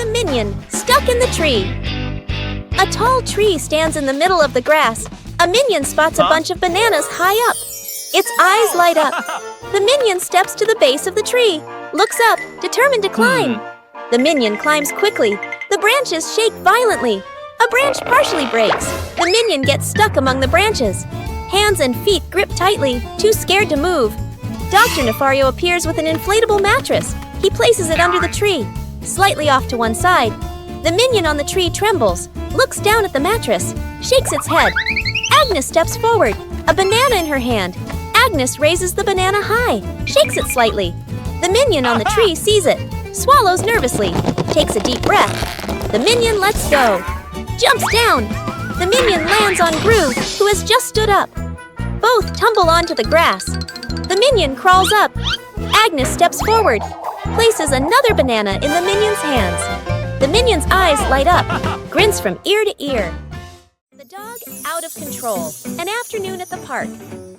minion stuck in the tree. A tall tree stands in the middle of the grass. A minion spots a bunch of bananas high up. Its eyes light up. The minion steps to the base of the tree, looks up, determined to climb. The minion climbs quickly. The branches shake violently. A branch partially breaks. The minion gets stuck among the branches. Hands and feet grip tightly, too scared to move. Dr. Nefario appears with an inflatable mattress. He places it under the tree, slightly off to one side. The minion on the tree trembles, looks down at the mattress, shakes its head. Agnes steps forward, a banana in her hand. Agnes raises the banana high, shakes it slightly. The minion on the tree sees it, swallows nervously, takes a deep breath. The minion lets go, jumps down. The minion lands on Gru, who has just stood up. Both tumble onto the grass. The minion crawls up. Agnes steps forward, places another banana in the minion's hands. The minion's eyes light up, grins from ear to ear. The dog out of control. An afternoon at the park.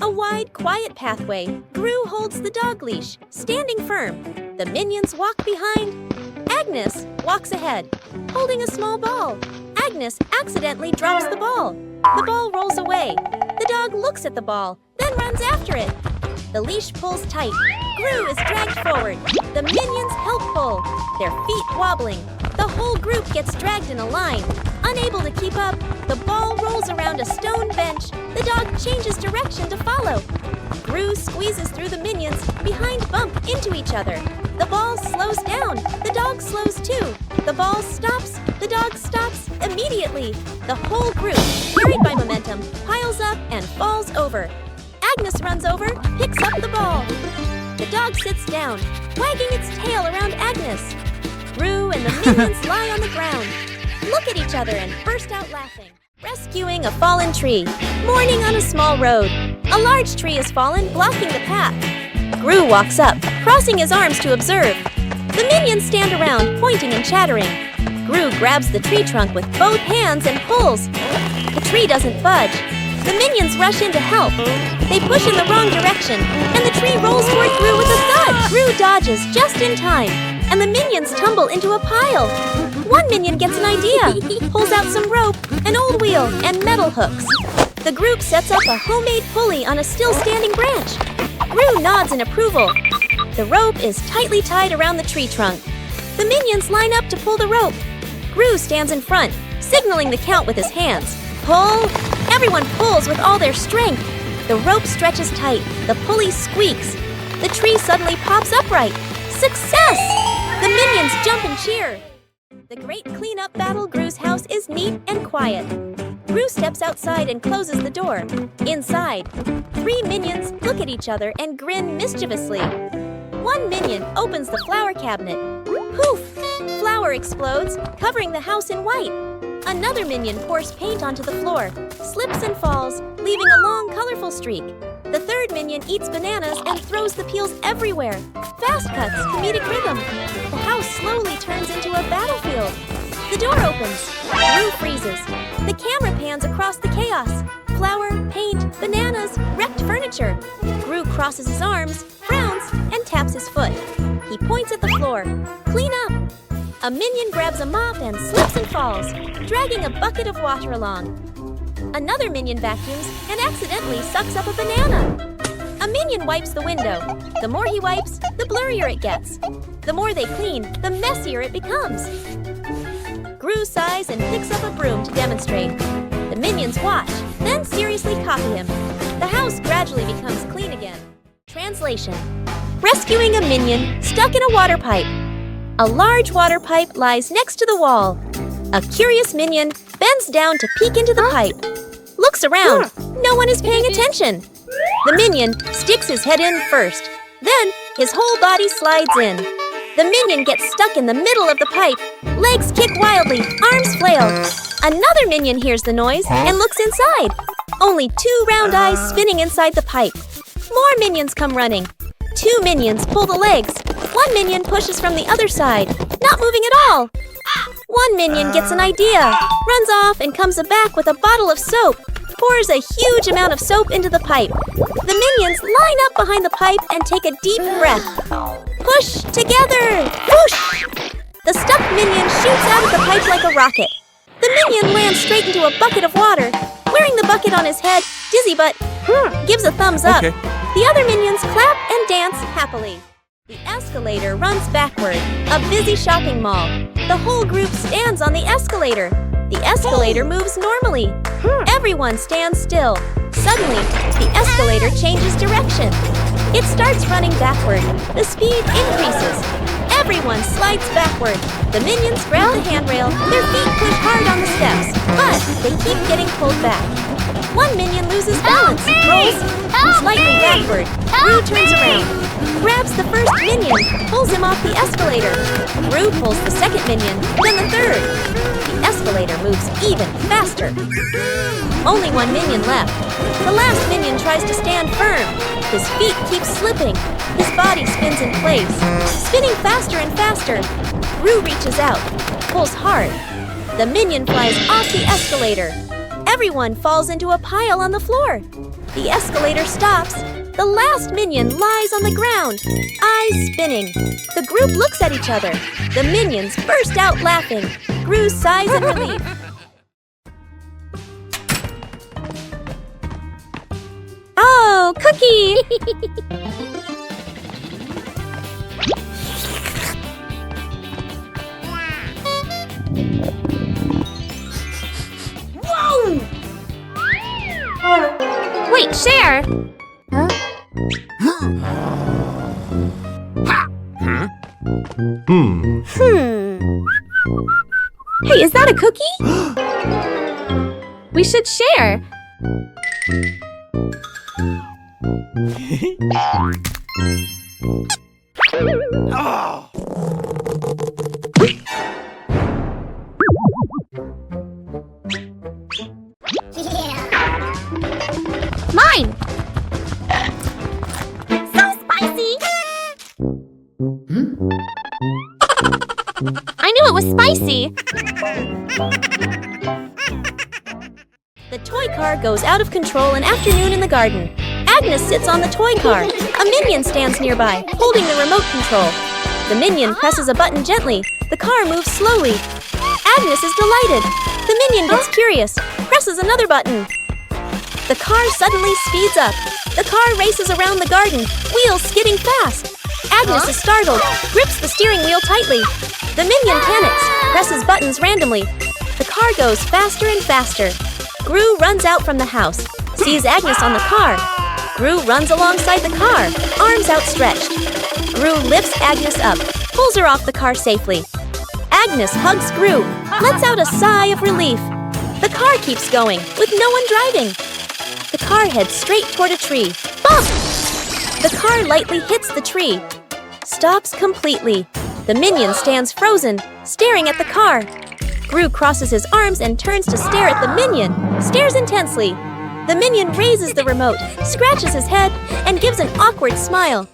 A wide, quiet pathway. Gru holds the dog leash, standing firm. The minions walk behind. Agnes walks ahead, holding a small ball. Agnes accidentally drops the ball. The ball rolls away. The dog looks at the ball, then runs after it. The leash pulls tight. Gru is dragged forward. The minions help pull, their feet wobbling. The whole group gets dragged in a line. Unable to keep up, the ball rolls around a stone bench. The dog changes direction to follow. Gru squeezes through the minions, behind bump into each other. The ball slows down. The dog slows too. The ball stops. The dog stops immediately. The whole group, carried by momentum, piles up and falls over. Agnes runs over, picks up the ball. The dog sits down, wagging its tail around Agnes. Gru and the minions lie on the ground, look at each other and burst out laughing. Rescuing a fallen tree. Morning on a small road. A large tree has fallen, blocking the path. Gru walks up, crossing his arms to observe. The minions stand around, pointing and chattering. Gru grabs the tree trunk with both hands and pulls. The tree doesn't budge. The minions rush in to help. They push in the wrong direction, and the tree rolls toward Gru with a thud. Gru dodges just in time, and the minions tumble into a pile. One minion gets an idea, pulls out some rope, an old wheel, and metal hooks. The group sets up a homemade pulley on a still-standing branch. Gru nods in approval. The rope is tightly tied around the tree trunk. The minions line up to pull the rope. Gru stands in front, signaling the count with his hands. Pull! Everyone pulls with all their strength. The rope stretches tight. The pulley squeaks. The tree suddenly pops upright. Success! The minions jump and cheer. The great cleanup battle Gru's house is neat and quiet. Gru steps outside and closes the door. Inside, 3 minions look at each other and grin mischievously. One minion opens the flower cabinet. Poof! Flour explodes, covering the house in white. Another minion pours paint onto the floor, slips and falls, leaving a long, colorful streak. The third minion eats bananas and throws the peels everywhere. Fast cuts, comedic rhythm. The house slowly turns into a battlefield. The door opens. Gru freezes. The camera pans across the chaos. Flour, paint, bananas, wrecked furniture. Gru crosses his arms, frowns, and taps his foot. He points at the floor. Clean up! A minion grabs a mop and slips and falls, dragging a bucket of water along. Another minion vacuums and accidentally sucks up a banana. A minion wipes the window. The more he wipes, the blurrier it gets. The more they clean, the messier it becomes. Gru sighs and picks up a broom to demonstrate. The minions watch, then seriously copy him. The house gradually becomes clean again. Translation: rescuing a minion stuck in a water pipe. A large water pipe lies next to the wall. A curious minion bends down to peek into the pipe. Looks around. No one is paying attention. The minion sticks his head in first. Then his whole body slides in. The minion gets stuck in the middle of the pipe. Legs kick wildly, arms flail. Another minion hears the noise and looks inside. Only 2 round eyes spinning inside the pipe. More minions come running. 2 minions pull the legs. 1 minion pushes from the other side, not moving at all. 1 minion gets an idea, runs off and comes back with a bottle of soap, pours a huge amount of soap into the pipe. The minions line up behind the pipe and take a deep breath. Push together! Whoosh! The stuck minion shoots out of the pipe like a rocket. The minion lands straight into a bucket of water. Wearing the bucket on his head, Dizzy Butt gives a thumbs up. Okay. The other minions clap and dance happily. The escalator runs backward. A busy shopping mall. The whole group stands on the escalator. The escalator moves normally. Everyone stands still. Suddenly, the escalator changes direction. It starts running backward. The speed increases. Everyone slides backward. The minions grab the handrail. Their feet push hard on the steps, but they keep getting pulled back. One minion loses balance, rolls slightly backward. Gru turns around, grabs the first minion, pulls him off the escalator. Gru pulls the second minion, then the third. The escalator moves even faster. Only one minion left. The last minion tries to stand firm. His feet keep slipping. His body spins in place, spinning faster and faster. Gru reaches out, pulls hard. The minion flies off the escalator. Everyone falls into a pile on the floor. The escalator stops. The last minion lies on the ground, eyes spinning. The group looks at each other. The minions burst out laughing. Gru sighs in relief. Oh, Cookie! Whoa! Wait, Cher! Huh? Hey, is that a cookie? We should share. Mine! So spicy! I knew it was spicy! The toy car goes out of control an afternoon in the garden. Agnes sits on the toy car. A minion stands nearby, holding the remote control. The minion presses a button gently. The car moves slowly. Agnes is delighted. The minion gets curious, presses another button. The car suddenly speeds up. The car races around the garden, wheels skidding fast. Agnes is startled, grips the steering wheel tightly. The minion panics, presses buttons randomly. The car goes faster and faster. Gru runs out from the house, sees Agnes on the car. Gru runs alongside the car, arms outstretched. Gru lifts Agnes up, pulls her off the car safely. Agnes hugs Gru, lets out a sigh of relief. The car keeps going, with no one driving. The car heads straight toward a tree. Bump! The car lightly hits the tree. Stops completely. The minion stands frozen, staring at the car. Gru crosses his arms and turns to stare at the minion, stares intensely. The minion raises the remote, scratches his head, and gives an awkward smile.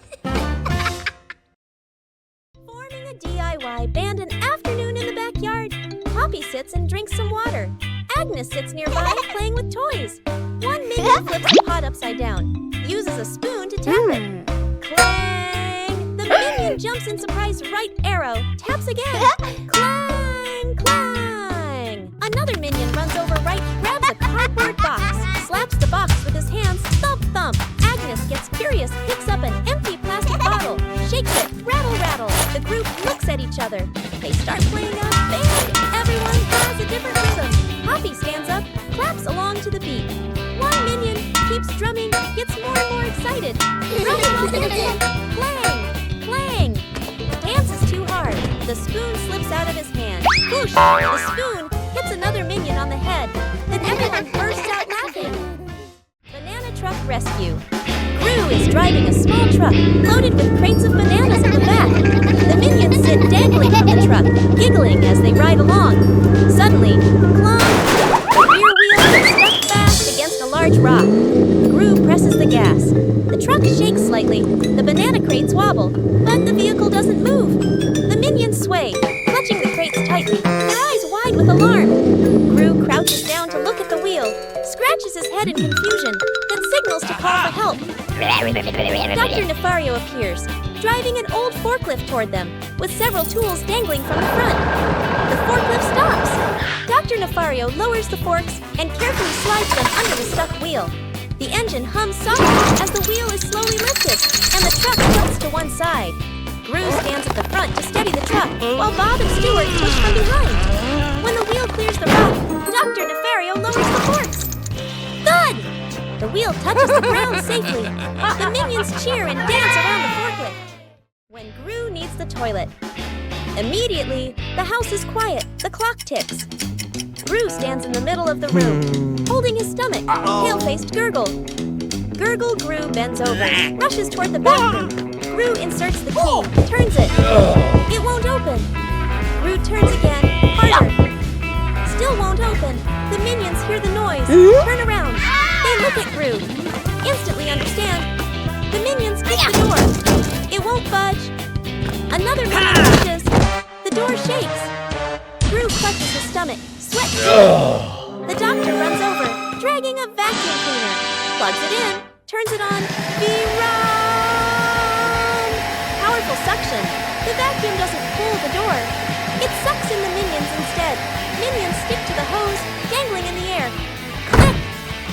Forming a DIY band an afternoon in the backyard. Poppy sits and drinks some water. Agnes sits nearby playing with toys. One minion flips the pot upside down, uses a spoon to tap it. Clang! The minion jumps in surprise right arrow, taps again. Clang! Clang! Another minion runs over right, grabs a cardboard box, slaps the box with his hands, thump thump. Agnes gets curious, picks up an empty plastic bottle, shakes it, rattle rattle. The group looks at each other. They start playing a band. Everyone has a different rhythm. Poppy stands up, claps along to the beat. One minion keeps drumming, gets more and more excited. Drumming while dancing. Clang! Clang! Dance is too hard. The spoon slips out of his hand. Whoosh! The spoon hits another minion on the head. Then everyone bursts out laughing. Banana Truck Rescue. Gru is driving a small truck loaded with crates of bananas in the back. The minions sit dangling from the truck, giggling as they ride along. Suddenly, clunk! The rear wheel gets stuck fast against a large rock. Gru presses the gas. The truck shakes slightly. The banana crates wobble, but the vehicle doesn't move. The minions sway, clutching the crates tightly, their eyes wide with alarm. Gru crouches down to look at the wheel, scratches his head in confusion, then signals to call for help. Dr. Nefario appears, driving an old forklift toward them, with several tools dangling from the front. Defario lowers the forks and carefully slides them under the stuck wheel. The engine hums softly as the wheel is slowly lifted, and the truck tilts to one side. Gru stands at the front to steady the truck, while Bob and Stuart push from behind. When the wheel clears the rock, Dr. Defario lowers the forks. Thud! The wheel touches the ground safely. The minions cheer and dance around the forklift. When Gru needs the toilet. Immediately, the house is quiet. The clock ticks. Gru stands in the middle of the room, holding his stomach, pale-faced Gurgle. Gurgle Gru bends over, rushes toward the bathroom. Gru inserts the key, turns it. It won't open. Gru turns again, harder. Still won't open. The minions hear the noise, turn around. They look at Gru, instantly understand. The minions kick the door. It won't budge. Another minion pushes. The door shakes. Gru clutches his stomach, sweat. The doctor runs over, dragging a vacuum cleaner, plugs it in, turns it on. Run! Powerful suction. The vacuum doesn't pull the door. It sucks in the minions instead. Minions stick to the hose, dangling in the air. Click!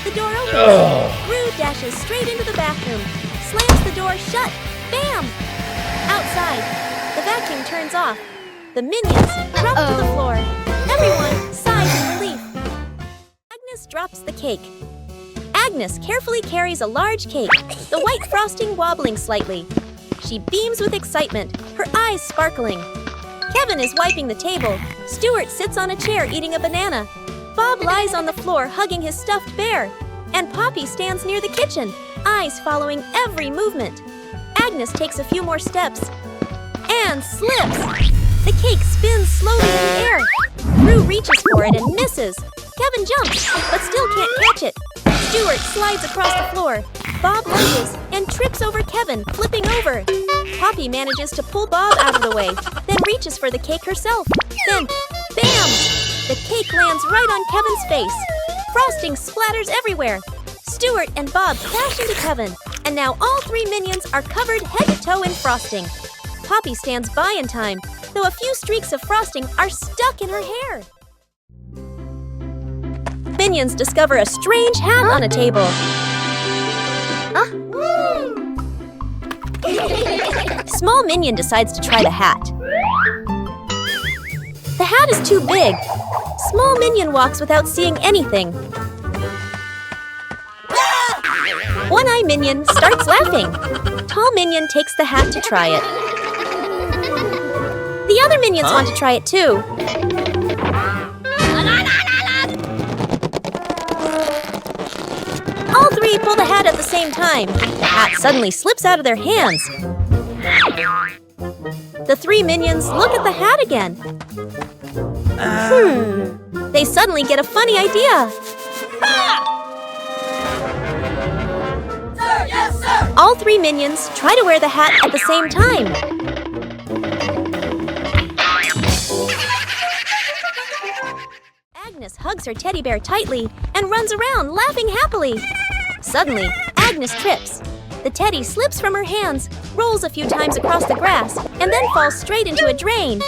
The door opens. Gru dashes straight into the bathroom, slams the door shut. Bam! Outside, the vacuum turns off. The minions drop to the floor. Everyone sighs in relief. Agnes drops the cake. Agnes carefully carries a large cake, the white frosting wobbling slightly. She beams with excitement, her eyes sparkling. Kevin is wiping the table. Stuart sits on a chair eating a banana. Bob lies on the floor hugging his stuffed bear. And Poppy stands near the kitchen, eyes following every movement. Agnes takes a few more steps and slips. The cake spins slowly in the air. Gru reaches for it and misses. Kevin jumps, but still can't catch it. Stuart slides across the floor. Bob lunges and trips over Kevin, flipping over. Poppy manages to pull Bob out of the way, then reaches for the cake herself. Then, bam! The cake lands right on Kevin's face. Frosting splatters everywhere. Stuart and Bob crash into Kevin, and now all three minions are covered head to toe in frosting. Poppy stands by in time, though a few streaks of frosting are stuck in her hair. Minions discover a strange hat on a table. Small minion decides to try the hat. The hat is too big. Small minion walks without seeing anything. One-eye minion starts laughing. Tall minion takes the hat to try it. The other minions want to try it too. All three pull the hat at the same time. The hat suddenly slips out of their hands. The three minions look at the hat again. They suddenly get a funny idea. Sir, yes, sir! All three minions try to wear the hat at the same time. Agnes hugs her teddy bear tightly and runs around, laughing happily. Suddenly, Agnes trips. The teddy slips from her hands, rolls a few times across the grass, and then falls straight into a drain.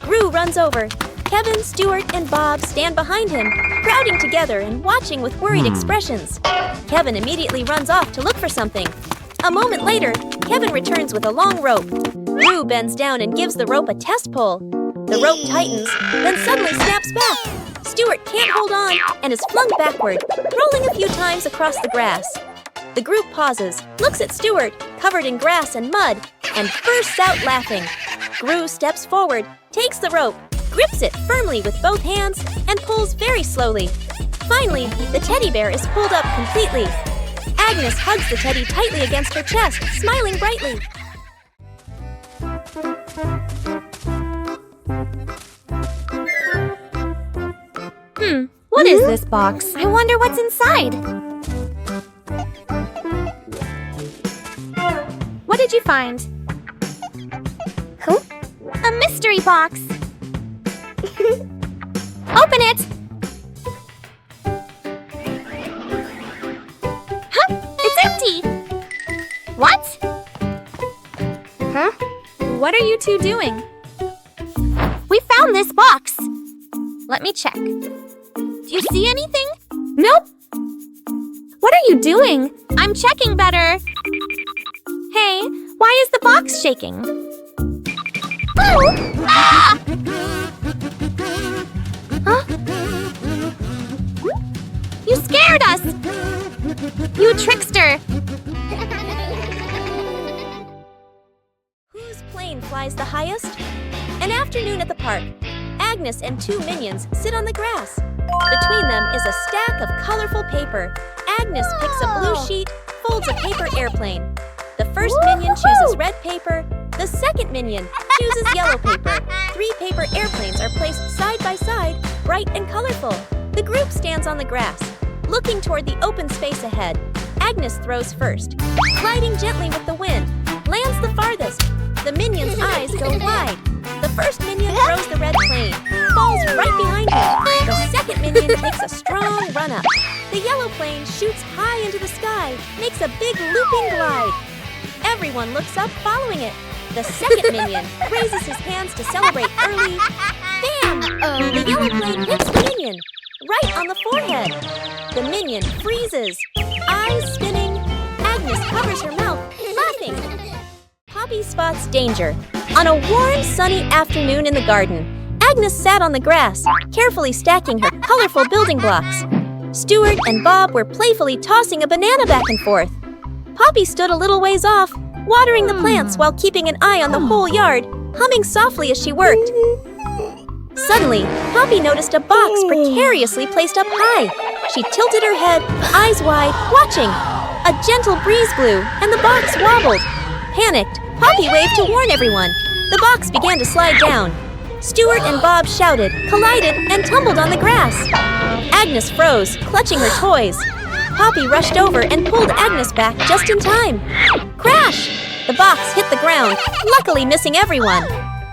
Gru runs over. Kevin, Stuart, and Bob stand behind him, crowding together and watching with worried expressions. Kevin immediately runs off to look for something. A moment later, Kevin returns with a long rope. Gru bends down and gives the rope a test pull. The rope tightens, then suddenly snaps back. Stuart can't hold on and is flung backward, rolling a few times across the grass. The group pauses, looks at Stuart, covered in grass and mud, and bursts out laughing. Gru steps forward, takes the rope, grips it firmly with both hands, and pulls very slowly. Finally, the teddy bear is pulled up completely. Agnes hugs the teddy tightly against her chest, smiling brightly. What is this box? I wonder what's inside. What did you find? A mystery box. Open it. It's empty. What? What are you two doing? We found this box. Let me check. You see anything? Nope. What are you doing? I'm checking better. Hey, why is the box shaking? Oh! Ah! Huh? You scared us! You trickster! Whose plane flies the highest? An afternoon at the park. Agnes and two minions sit on the grass. Between them is a stack of colorful paper. Agnes picks a blue sheet, folds a paper airplane. The first minion chooses red paper. The second minion chooses yellow paper. 3 paper airplanes are placed side by side, bright and colorful. The group stands on the grass, looking toward the open space ahead. Agnes throws first, gliding gently with the wind, lands the farthest. The minion's eyes go wide. The first minion throws the red plane, falls right behind him. The second minion takes a strong run up. The yellow plane shoots high into the sky, makes a big looping glide. Everyone looks up following it. The second minion raises his hands to celebrate early. Bam! The yellow plane hits the minion, right on the forehead. The minion freezes, eyes spinning. Agnes covers her mouth, laughing. Poppy spots danger. On a warm, sunny afternoon in the garden, Agnes sat on the grass, carefully stacking her colorful building blocks. Stuart and Bob were playfully tossing a banana back and forth. Poppy stood a little ways off, watering the plants while keeping an eye on the whole yard, humming softly as she worked. Suddenly, Poppy noticed a box precariously placed up high. She tilted her head, eyes wide, watching. A gentle breeze blew, and the box wobbled. Panicked, Poppy waved to warn everyone. The box began to slide down. Stuart and Bob shouted, collided, and tumbled on the grass. Agnes froze, clutching her toys. Poppy rushed over and pulled Agnes back just in time. Crash! The box hit the ground, luckily missing everyone.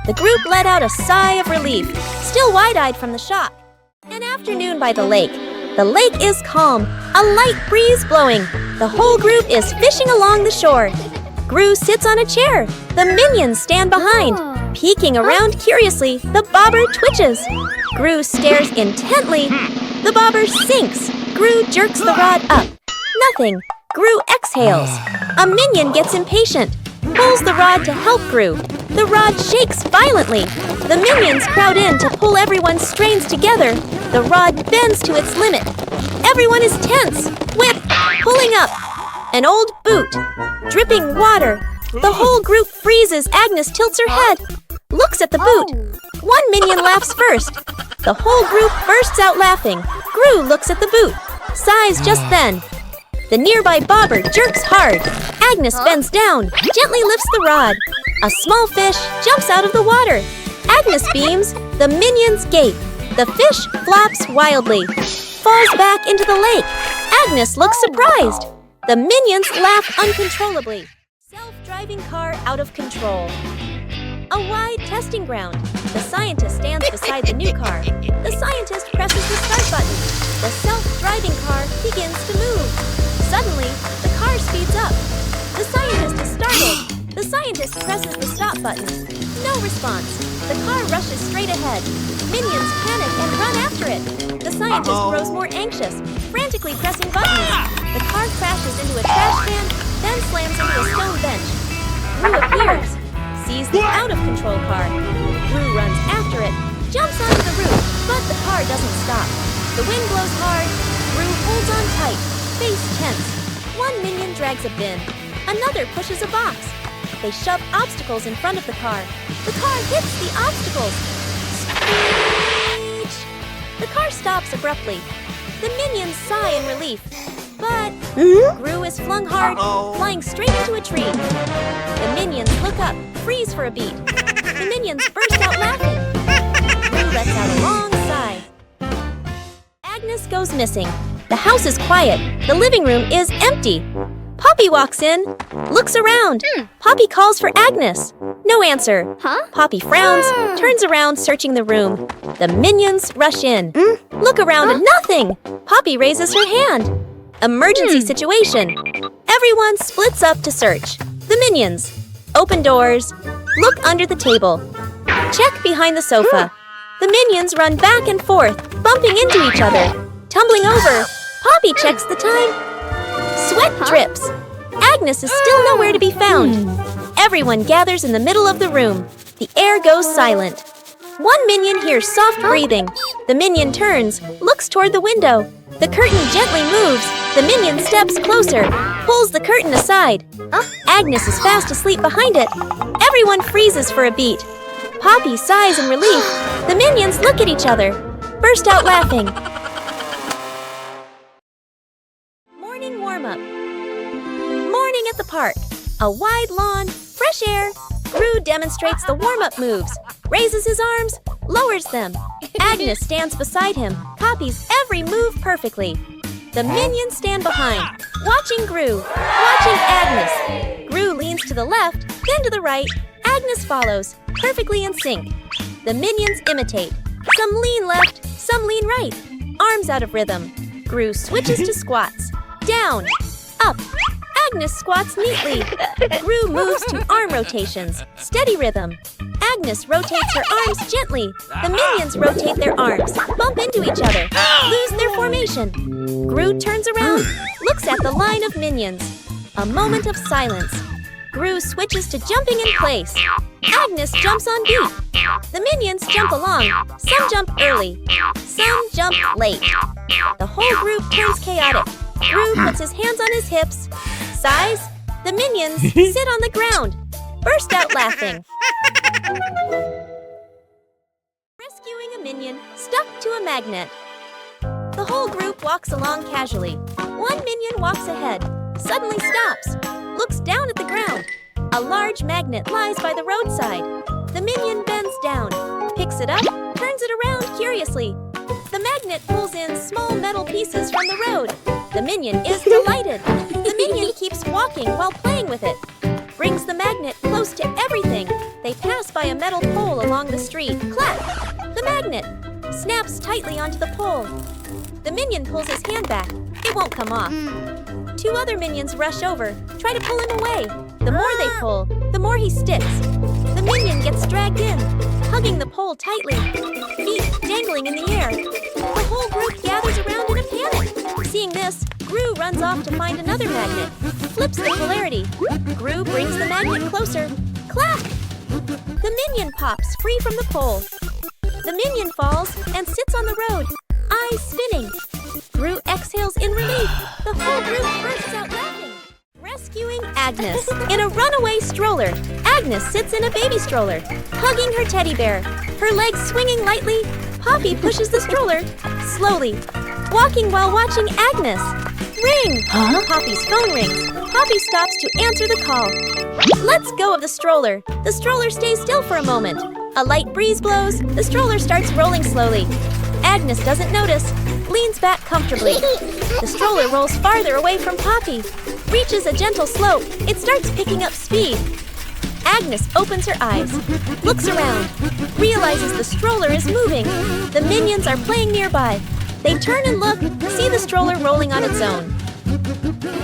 The group let out a sigh of relief, still wide-eyed from the shock. An afternoon by the lake. The lake is calm, a light breeze blowing. The whole group is fishing along the shore. Gru sits on a chair. The minions stand behind. Peeking around curiously, the bobber twitches. Gru stares intently. The bobber sinks. Gru jerks the rod up. Nothing. Gru exhales. A minion gets impatient, pulls the rod to help Gru. The rod shakes violently. The minions crowd in to pull everyone's strains together. The rod bends to its limit. Everyone is tense. Whip, pulling up. An old boot. Dripping water. The whole group freezes. Agnes tilts her head, looks at the boot. One minion laughs first. The whole group bursts out laughing. Gru looks at the boot, sighs just then. The nearby bobber jerks hard. Agnes bends down, gently lifts the rod. A small fish jumps out of the water. Agnes beams. The minions gape. The fish flops wildly, falls back into the lake. Agnes looks surprised. The minions laugh uncontrollably. Self-driving car out of control. A wide testing ground. The scientist stands beside the new car. The scientist presses the start button. The self-driving car begins to move. Suddenly, the car speeds up. The scientist is startled. The scientist presses the stop button. No response. The car rushes straight ahead. Minions panic and run after it. The scientist grows more anxious, frantically pressing buttons. The car crashes into a trash can, then slams into a stone bench. Gru appears, sees the out-of-control car. Gru runs after it, jumps onto the roof, but the car doesn't stop. The wind blows hard. Gru holds on tight, face tense. One minion drags a bin. Another pushes a box. They shove obstacles in front of the car. The car hits the obstacles. Screech! The car stops abruptly. The minions sigh in relief. But Gru is flung hard, flying straight into a tree. The minions look up, freeze for a beat. The minions burst out laughing. Gru lets out a long sigh. Agnes goes missing. The house is quiet. The living room is empty. Poppy walks in, looks around. Poppy calls for Agnes. No answer. Poppy frowns, turns around, searching the room. The minions rush in. Look around, nothing. Poppy raises her hand. Emergency situation. Everyone splits up to search. The minions. Open doors. Look under the table. Check behind the sofa. The minions run back and forth, bumping into each other. tumbling over. Poppy checks the time. Sweat drips. Agnes is still nowhere to be found. Everyone gathers in the middle of the room. The air goes silent. One minion hears soft breathing. The minion turns, looks toward the window. The curtain gently moves. The minion steps closer, pulls the curtain aside. Agnes is fast asleep behind it. Everyone freezes for a beat. Poppy sighs in relief. The minions look at each other, burst out laughing. Morning warm-up. Morning at the park. A wide lawn, fresh air. Gru demonstrates the warm-up moves, raises his arms, lowers them. Agnes stands beside him, copies every move perfectly. The minions stand behind, watching Gru, watching Agnes. Gru leans to the left, then to the right. Agnes follows, perfectly in sync. The minions imitate. Some lean left, some lean right. Arms out of rhythm. Gru switches to squats. Down, up. Agnes squats neatly. Gru moves to arm rotations. Steady rhythm. Agnes rotates her arms gently. The minions rotate their arms, bump into each other, lose their formation. Gru turns around, looks at the line of minions. A moment of silence. Gru switches to jumping in place. Agnes jumps on beat. The minions jump along. Some jump early. Some jump late. The whole group turns chaotic. Gru puts his hands on his hips. Sighs. The minions sit on the ground. Burst out laughing. Rescuing a minion stuck to a magnet. The whole group walks along casually. One minion walks ahead, suddenly stops, looks down at the ground. A large magnet lies by the roadside. The minion bends down, picks it up, turns it around curiously. The magnet pulls in small metal pieces from the road. The minion is delighted. The minion keeps walking while playing with it. Brings the magnet close to everything. They pass by a metal pole along the street. Clap! The magnet snaps tightly onto the pole. The minion pulls his hand back. It won't come off. Two other minions rush over, try to pull him away. The more they pull, the more he sticks. The minion gets dragged in, hugging the pole tightly, feet dangling in the air. The whole group gathers around in a panic. Seeing this, Gru runs off to find another magnet, flips the polarity. Gru brings the magnet closer. Clap! The minion pops free from the pole. The minion falls and sits on the road, eyes spinning. Gru exhales in relief. The whole group bursts out laughing. Rescuing Agnes. In a runaway stroller, Agnes sits in a baby stroller, hugging her teddy bear. Her legs swinging lightly, Poppy pushes the stroller slowly, walking while watching Agnes. Ring! Poppy's phone rings. Poppy stops to answer the call. Let's go of the stroller. The stroller stays still for a moment. A light breeze blows. The stroller starts rolling slowly. Agnes doesn't notice, leans back comfortably. The stroller rolls farther away from Poppy, reaches a gentle slope. It starts picking up speed. Agnes opens her eyes, looks around, realizes the stroller is moving. The minions are playing nearby. They turn and look, see the stroller rolling on its own.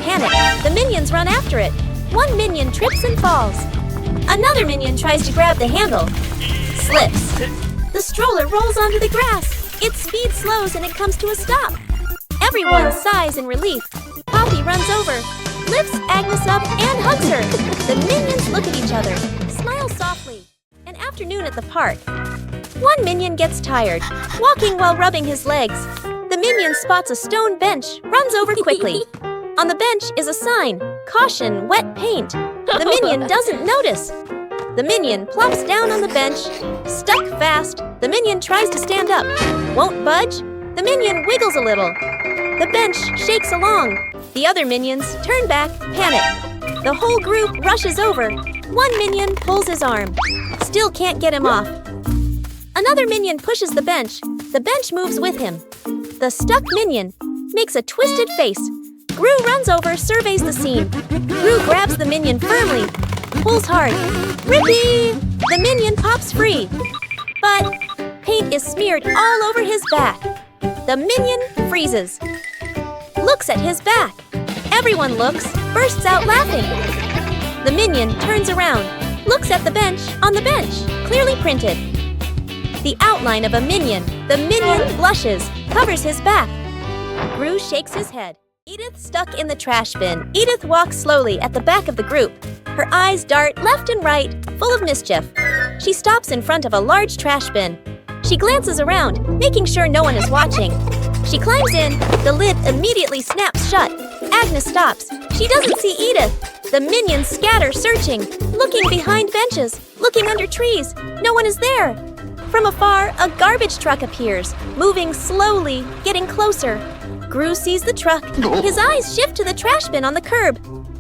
Panic, the minions run after it. One minion trips and falls. Another minion tries to grab the handle, slips. The stroller rolls onto the grass. Its speed slows and it comes to a stop. Everyone sighs in relief. Poppy runs over, lifts Agnes up and hugs her. The minions look at each other, smile softly. An afternoon at the park. One minion gets tired, walking while rubbing his legs. The minion spots a stone bench, runs over quickly. On the bench is a sign, "Caution, wet paint." The minion doesn't notice. The minion plops down on the bench, stuck fast. The minion tries to stand up, won't budge. The minion wiggles a little. The bench shakes along. The other minions turn back, panic. The whole group rushes over. One minion pulls his arm, still can't get him off. Another minion pushes the bench. The bench moves with him. The stuck minion makes a twisted face. Gru runs over, surveys the scene. Gru grabs the minion firmly, pulls hard. Rippee! The minion pops free. But paint is smeared all over his back. The minion freezes. Looks at his back. Everyone looks, bursts out laughing. The minion turns around, looks at the bench, on the bench, clearly printed. The outline of a minion. The minion blushes, covers his back. Gru shakes his head. Edith stuck in the trash bin. Edith walks slowly at the back of the group. Her eyes dart left and right, full of mischief. She stops in front of a large trash bin. She glances around, making sure no one is watching. She climbs in. The lid immediately snaps shut. Agnes stops. She doesn't see Edith. The minions scatter, searching, looking behind benches, looking under trees. No one is there. From afar, a garbage truck appears, moving slowly, getting closer. Gru sees the truck. His eyes shift to the trash bin on the curb.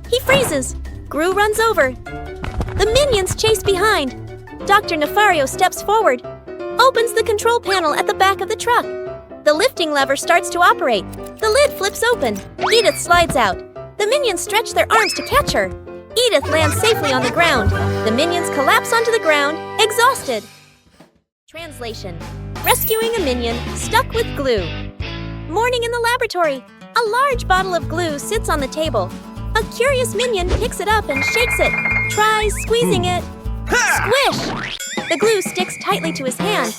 He freezes. Gru runs over. The minions chase behind. Dr. Nefario steps forward, opens the control panel at the back of the truck. The lifting lever starts to operate. The lid flips open. Edith slides out. The minions stretch their arms to catch her. Edith lands safely on the ground. The minions collapse onto the ground, exhausted. Translation: rescuing a minion stuck with glue. Morning in the laboratory. A large bottle of glue sits on the table. A curious minion picks it up and shakes it, tries squeezing it. Squish! The glue sticks tightly to his hand.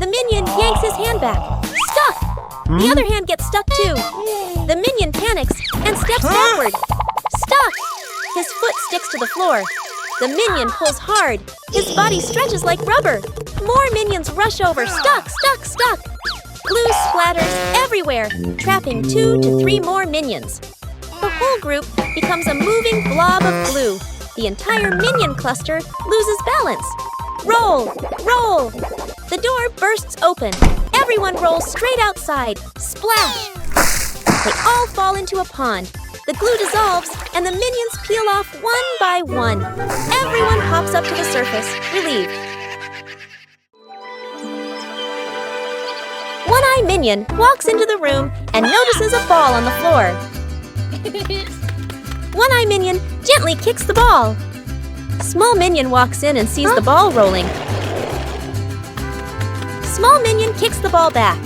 The minion yanks his hand back. Stuck! The other hand gets stuck too. The minion panics and steps backward. Stuck! His foot sticks to the floor. The minion pulls hard. His body stretches like rubber. More minions rush over. Stuck, stuck, stuck. Glue splatters everywhere, trapping 2 to 3 more minions. The whole group becomes a moving blob of glue. The entire minion cluster loses balance. Roll! Roll! The door bursts open. Everyone rolls straight outside. Splash! They all fall into a pond. The glue dissolves, and the minions peel off one by one. Everyone pops up to the surface, relieved. One-Eye Minion walks into the room and notices a ball on the floor. One-Eye Minion gently kicks the ball. Small Minion walks in and sees the ball rolling. Small Minion kicks the ball back.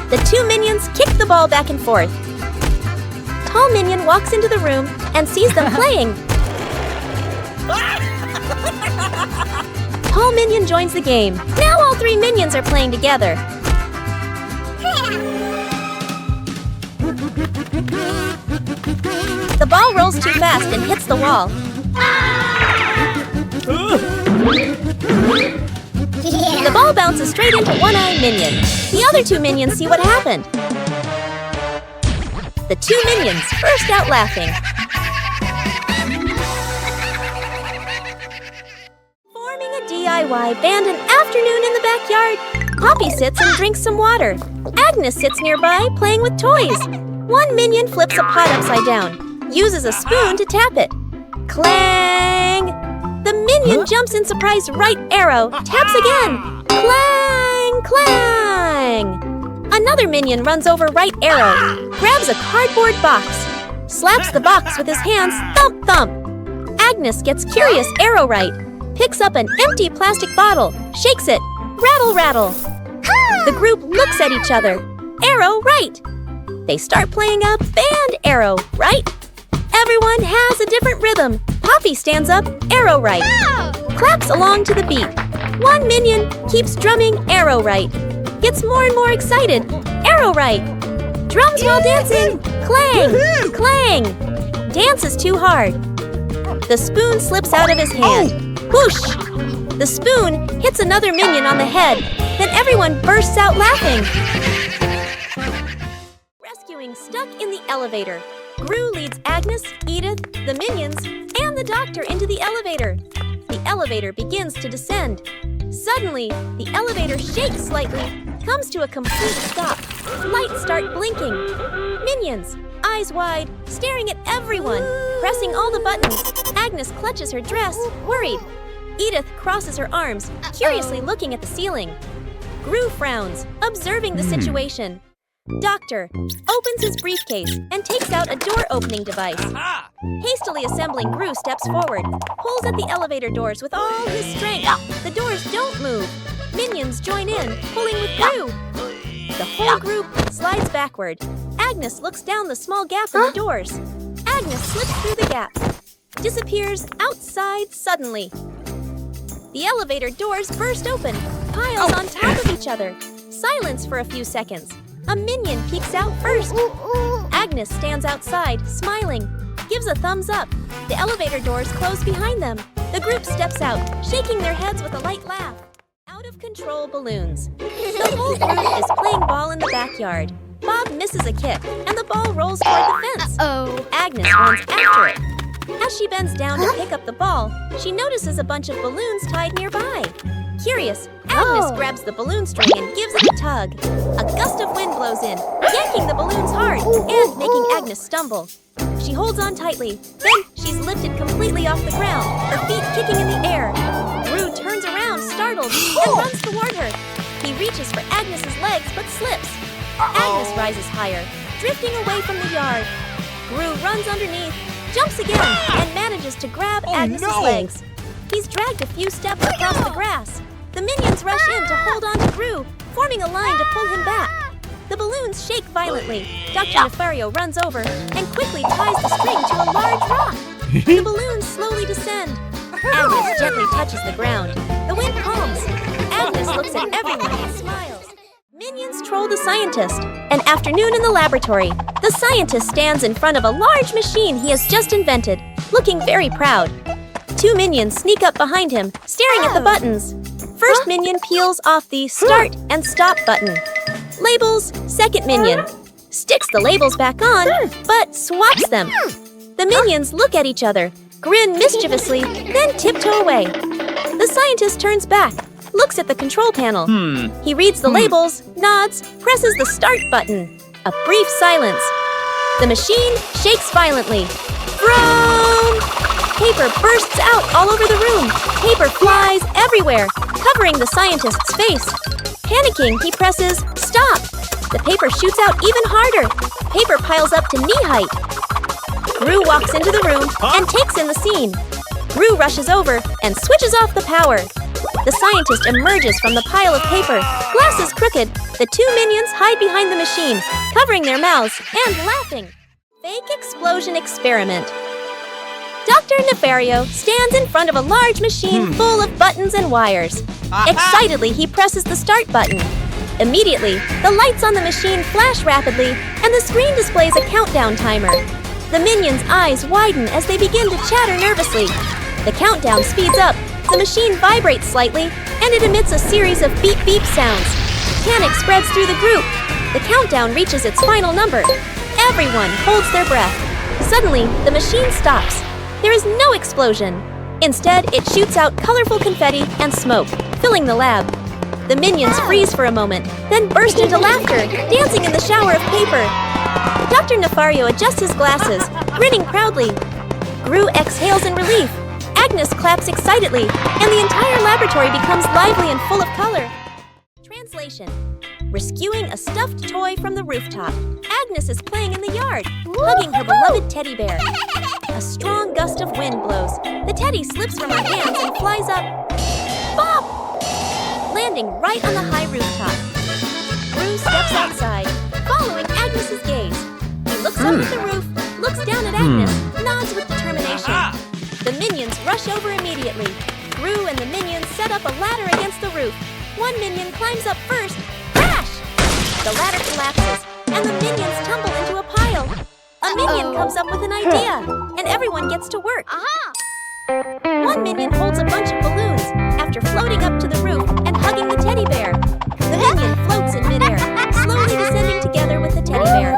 The 2 minions kick the ball back and forth. Tall Minion walks into the room and sees them playing. Tall Minion joins the game. Now all 3 minions are playing together. The ball rolls too fast and hits the wall. The ball bounces straight into One-Eye Minion. The other 2 minions see what happened. The 2 minions burst out laughing. Forming a DIY band an afternoon in the backyard. Poppy sits and drinks some water. Agnes sits nearby playing with toys. One minion flips a pot upside down, uses a spoon to tap it. Clang! The minion jumps in surprise right arrow, taps again. Clang! Clang! Another minion runs over right arrow, grabs a cardboard box, slaps the box with his hands, thump thump. Agnes gets curious arrow right, picks up an empty plastic bottle, shakes it, rattle rattle. The group looks at each other. Arrow right. They start playing a band arrow right. Everyone has a different rhythm. Poppy stands up, arrow right. Claps along to the beat. One minion keeps drumming arrow right. Gets more and more excited. Arrow right. Drums while dancing. Clang, clang. Dances too hard. The spoon slips out of his hand. Whoosh! The spoon hits another minion on the head. Then everyone bursts out laughing. Rescuing stuck in the elevator. Gru leads Agnes, Edith, the minions, and the doctor into the elevator. The elevator begins to descend. Suddenly, the elevator shakes slightly, comes to a complete stop. Lights start blinking. Minions, eyes wide, staring at everyone, pressing all the buttons. Agnes clutches her dress, worried. Edith crosses her arms, curiously looking at the ceiling. Gru frowns, observing the situation. Doctor opens his briefcase and takes out a door-opening device. Hastily assembling, Gru steps forward, pulls at the elevator doors with all his strength. The doors don't move. Minions join in, pulling with Gru. The whole group slides backward. Agnes looks down the small gap in the doors. Agnes slips through the gap, disappears outside suddenly. The elevator doors burst open, piles on top of each other. Silence for a few seconds. A minion peeks out first. Agnes stands outside, smiling, gives a thumbs up. The elevator doors close behind them. The group steps out, shaking their heads with a light laugh. Out of control balloons. The whole group is playing ball in the backyard. Bob misses a kick, and the ball rolls toward the fence. Agnes runs after it. As she bends down to pick up the ball, she notices a bunch of balloons tied nearby. Curious, Agnes grabs the balloon string and gives it a tug. A gust of wind blows in, yanking the balloons hard and making Agnes stumble. She holds on tightly. Then she's lifted completely off the ground, her feet kicking in the air. Gru turns around, startled, and runs toward her. He reaches for Agnes's legs but slips. Agnes rises higher, drifting away from the yard. Gru runs underneath, jumps again, and manages to grab Agnes's legs. He's dragged a few steps across the grass. The minions rush in to hold on to Gru, forming a line to pull him back. The balloons shake violently. Dr. Nefario runs over and quickly ties the string to a large rock. The balloons slowly descend. Agnes gently touches the ground. The wind calms. Agnes looks at everyone and smiles. Minions troll the scientist. An afternoon in the laboratory. The scientist stands in front of a large machine he has just invented, looking very proud. Two minions sneak up behind him, staring at the buttons. First minion peels off the start and stop button. Labels, second minion. Sticks the labels back on, but swaps them. The minions look at each other, grin mischievously, then tiptoe away. The scientist turns back, looks at the control panel. He reads the labels, nods, presses the start button. A brief silence. The machine shakes violently. Vroom! Paper bursts out all over the room. Paper flies everywhere, covering the scientist's face. Panicking, he presses stop. The paper shoots out even harder. Paper piles up to knee height. Gru walks into the room and takes in the scene. Gru rushes over and switches off the power. The scientist emerges from the pile of paper. Glasses crooked, the two minions hide behind the machine, covering their mouths and laughing. Fake explosion experiment. Dr. Nefario stands in front of a large machine full of buttons and wires. Excitedly, he presses the start button. Immediately, the lights on the machine flash rapidly, and the screen displays a countdown timer. The minions' eyes widen as they begin to chatter nervously. The countdown speeds up, the machine vibrates slightly, and it emits a series of beep-beep sounds. Panic spreads through the group. The countdown reaches its final number. Everyone holds their breath. Suddenly, the machine stops. There is no explosion. Instead, it shoots out colorful confetti and smoke, filling the lab. The minions freeze for a moment, then burst into laughter, dancing in the shower of paper. Dr. Nefario adjusts his glasses, grinning proudly. Gru exhales in relief. Agnes claps excitedly, and the entire laboratory becomes lively and full of color. Translation. Rescuing a stuffed toy from the rooftop. Agnes is playing in the yard, hugging her beloved teddy bear. A strong gust of wind blows. The teddy slips from her hands and flies up. Bop! Landing right on the high rooftop. Gru steps outside, following Agnes's gaze. He looks up at the roof, looks down at Agnes, nods with determination. The minions rush over immediately. Gru and the minions set up a ladder against the roof. One minion climbs up first. Crash! The ladder collapses, and the minions tumble into a pile. A minion comes up with an idea, and everyone gets to work. One minion holds a bunch of balloons after floating up to the roof and hugging the teddy bear. The minion floats in midair, slowly descending together with the teddy bear.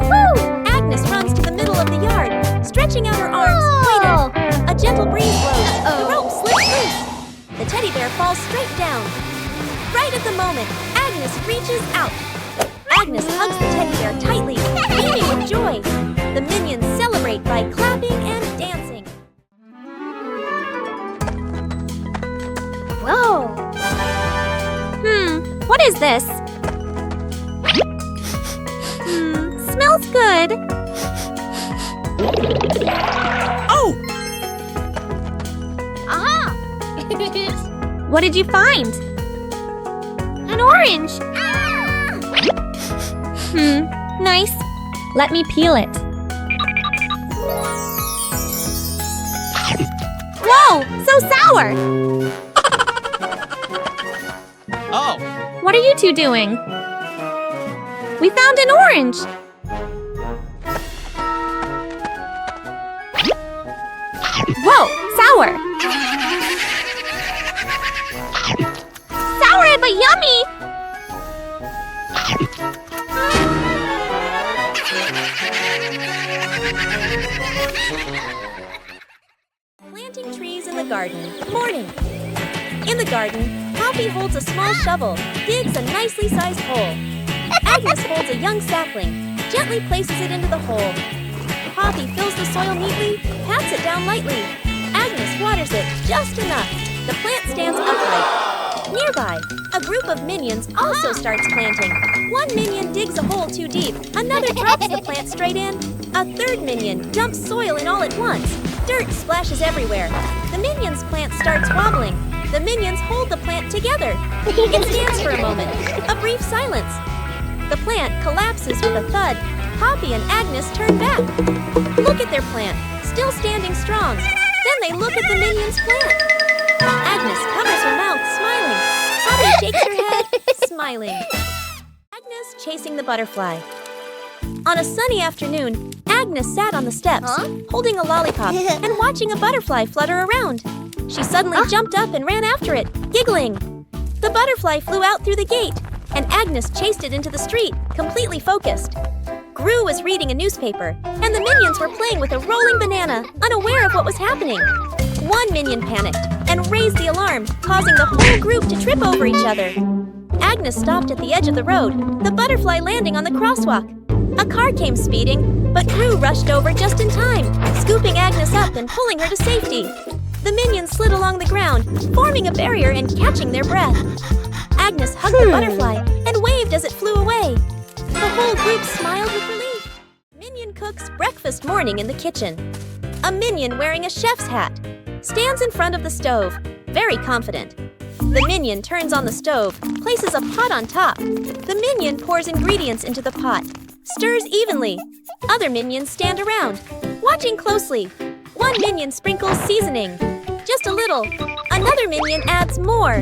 Agnes runs to the middle of the yard, stretching out her arms, waiting. A gentle breeze blows. The rope slips loose. The teddy bear falls straight down. Right at the moment, Agnes reaches out. Agnes hugs the teddy bear tightly, beaming with joy. The minions celebrate by clapping and dancing. Whoa! What is this? Smells good. Oh! Aha! What did you find? An orange. Nice. Let me peel it. Whoa! So sour! Oh! What are you two doing? We found an orange! Whoa, sour! Sour but yummy! Planting trees in the garden. Morning. In the garden, Poppy holds a small shovel, digs a nicely sized hole. Agnes holds a young sapling, gently places it into the hole. Poppy fills the soil neatly, pats it down lightly. Agnes waters it just enough. The plant stands upright. Nearby, a group of minions also starts planting. One minion digs a hole too deep. Another drops the plant straight in. A third minion dumps soil in all at once. Dirt splashes everywhere. The minion's plant starts wobbling. The minions hold the plant together. It stands for a moment. A brief silence. The plant collapses with a thud. Poppy and Agnes turn back. Look at their plant, still standing strong. Then they look at the minion's plant. Agnes covers her mouth, smiling. Poppy shakes her head, smiling. Agnes chasing the butterfly. On a sunny afternoon, Agnes sat on the steps, holding a lollipop and watching a butterfly flutter around. She suddenly jumped up and ran after it, giggling. The butterfly flew out through the gate, and Agnes chased it into the street, completely focused. Gru was reading a newspaper, and the minions were playing with a rolling banana, unaware of what was happening. One minion panicked and raised the alarm, causing the whole group to trip over each other. Agnes stopped at the edge of the road, the butterfly landing on the crosswalk. A car came speeding, but Gru rushed over just in time, scooping Agnes up and pulling her to safety. The minions slid along the ground, forming a barrier and catching their breath. Agnes hugged the butterfly and waved as it flew away. The whole group smiled with relief. Minion cooks breakfast morning in the kitchen. A minion wearing a chef's hat stands in front of the stove, very confident. The minion turns on the stove, places a pot on top. The minion pours ingredients into the pot, stirs evenly. Other minions stand around, watching closely. One minion sprinkles seasoning, just a little. Another minion adds more,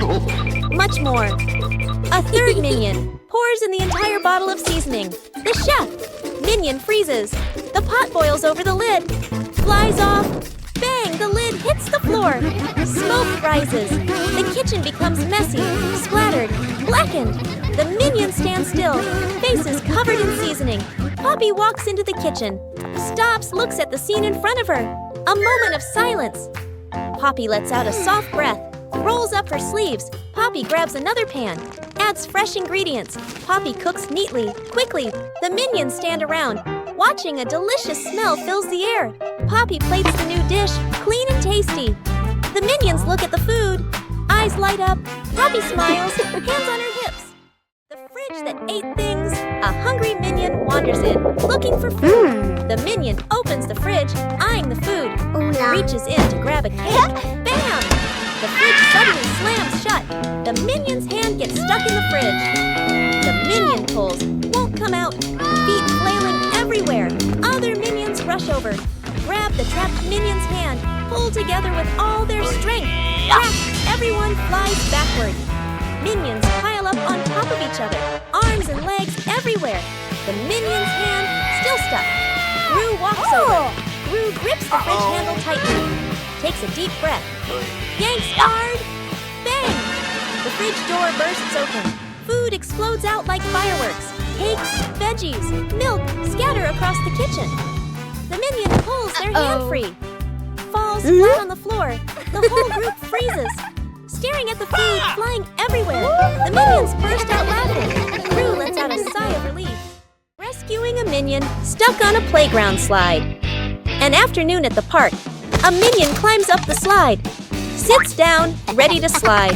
much more. A third minion pours in the entire bottle of seasoning. The chef minion freezes. The pot boils over the lid, flies off. Bang! The lid hits the floor. Smoke rises. The kitchen becomes messy, splattered, blackened. The minions stand still, faces covered in seasoning. Poppy walks into the kitchen, stops, looks at the scene in front of her. A moment of silence. Poppy lets out a soft breath, rolls up her sleeves. Poppy grabs another pan, adds fresh ingredients. Poppy cooks neatly, quickly. The minions stand around, watching. A delicious smell fills the air. Poppy plates the new dish, clean and tasty. The minions look at the food. Eyes light up. Poppy smiles, hands on her hips. The fridge that ate things. A hungry minion wanders in, looking for food. The minion opens the fridge, eyeing the food. Reaches in to grab a cake. Bam! The fridge suddenly slams shut. The minion's hand gets stuck in the fridge. The minion pulls, won't come out. Feet flailing everywhere. Other minions rush over, grab the trapped minion's hand, pull together with all their strength. Crack! Everyone flies backward. Minions pile up on top of each other, arms and legs everywhere. The minion's hand still stuck. Gru walks over. Gru grips the fridge handle tightly, takes a deep breath, yanks hard. Bang! The fridge door bursts open. Food explodes out like fireworks. Cakes, veggies, milk scatter across the kitchen. The minion pulls their hand free, falls flat on the floor. The whole group freezes, staring at the food flying everywhere. The minions burst out laughing. Gru lets out a sigh of relief. Rescuing a minion stuck on a playground slide. An afternoon at the park. A minion climbs up the slide, sits down, ready to slide.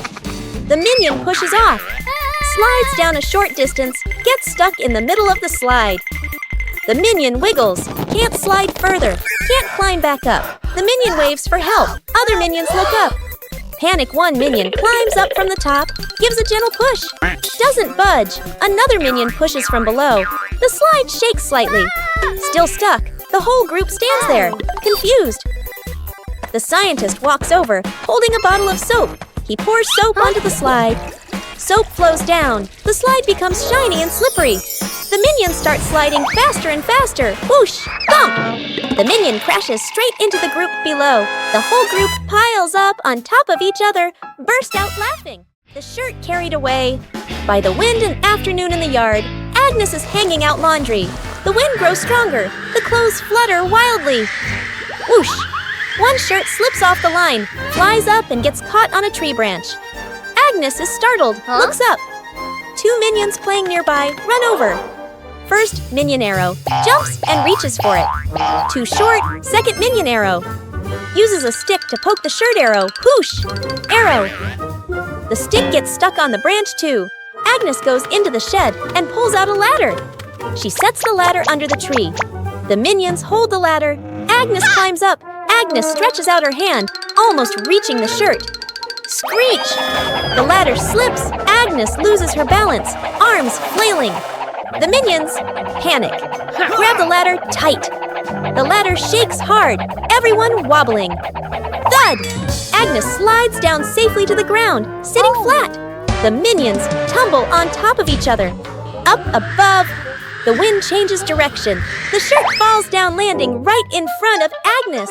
The minion pushes off, slides down a short distance, gets stuck in the middle of the slide. The minion wiggles, can't slide further, can't climb back up. The minion waves for help. Other minions look up. Panic one minion climbs up from the top, gives a gentle push, doesn't budge. Another minion pushes from below. The slide shakes slightly. Still stuck. The whole group stands there, confused. The scientist walks over, holding a bottle of soap. He pours soap onto the slide. Soap flows down. The slide becomes shiny and slippery. The minions start sliding faster and faster. Whoosh! Thump! The minion crashes straight into the group below. The whole group piles up on top of each other, burst out laughing. The shirt carried away. By the wind and afternoon in the yard, Agnes is hanging out laundry. The wind grows stronger. The clothes flutter wildly. Whoosh! One shirt slips off the line, flies up and gets caught on a tree branch. Agnes is startled, looks up. Two minions playing nearby run over. First minion arrow jumps and reaches for it. Too short, second minion arrow. Uses a stick to poke the shirt arrow. Whoosh! Arrow. The stick gets stuck on the branch too. Agnes goes into the shed and pulls out a ladder. She sets the ladder under the tree. The minions hold the ladder. Agnes climbs up. Agnes stretches out her hand, almost reaching the shirt. Screech! The ladder slips. Agnes loses her balance, arms flailing. The minions panic. Grab the ladder tight. The ladder shakes hard, everyone wobbling. Thud! Agnes slides down safely to the ground, sitting flat. The minions tumble on top of each other. Up above, the wind changes direction. The shirt falls down, landing right in front of Agnes.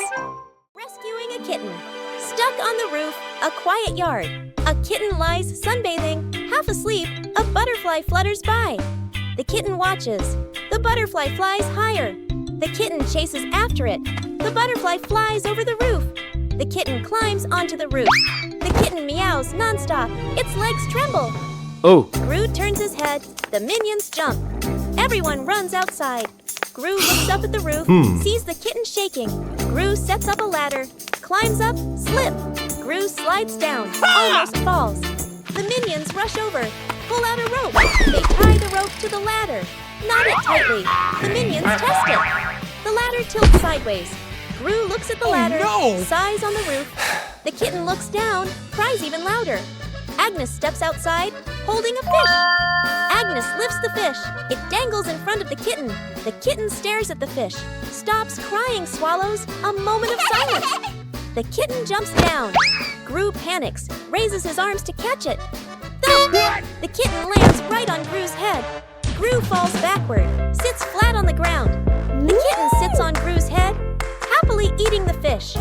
Rescuing a kitten. Stuck on the roof, a quiet yard. A kitten lies sunbathing, half asleep. A butterfly flutters by. The kitten watches. The butterfly flies higher. The kitten chases after it. The butterfly flies over the roof. The kitten climbs onto the roof. The kitten meows nonstop. Its legs tremble. Oh. Gru turns his head. The minions jump. Everyone runs outside. Gru looks up at the roof, sees the kitten shaking. Gru sets up a ladder, climbs up, slip. Gru slides down, almost falls. The minions rush over, pull out a rope. They tie the rope to the ladder, knot it tightly. The minions test it. The ladder tilts sideways. Gru looks at the ladder, sighs on the roof. The kitten looks down, cries even louder. Agnes steps outside, holding a fish. Agnes lifts the fish. It dangles in front of the kitten. The kitten stares at the fish, stops crying, swallows. A moment of silence. The kitten jumps down. Gru panics, raises his arms to catch it. Thump! The kitten lands right on Gru's head. Gru falls backward, sits flat on the ground. The kitten sits on Gru's head, happily eating the fish.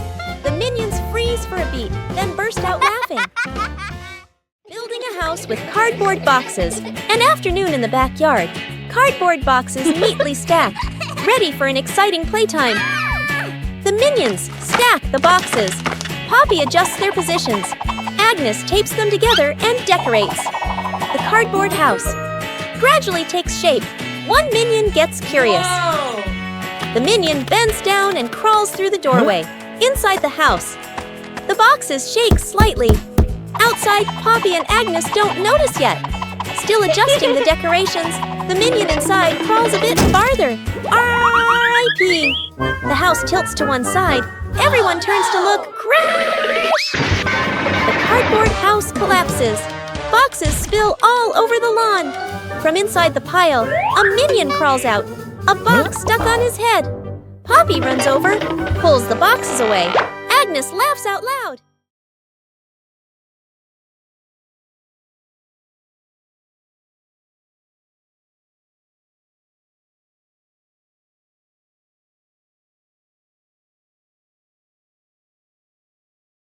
The minions freeze for a beat, then burst out laughing. Building a house with cardboard boxes. An afternoon in the backyard. Cardboard boxes neatly stacked, ready for an exciting playtime. The minions stack the boxes. Poppy adjusts their positions. Agnes tapes them together and decorates. The cardboard house gradually takes shape. One minion gets curious. The minion bends down and crawls through the doorway. Inside the house, the boxes shake slightly. Outside, Poppy and Agnes don't notice yet. Still adjusting the decorations, the minion inside crawls a bit farther. R.I.P. The house tilts to one side. Everyone turns to look. Crash! The cardboard house collapses. Boxes spill all over the lawn. From inside the pile, a minion crawls out. A box stuck on his head. Poppy runs over, pulls the boxes away. Agnes laughs out loud.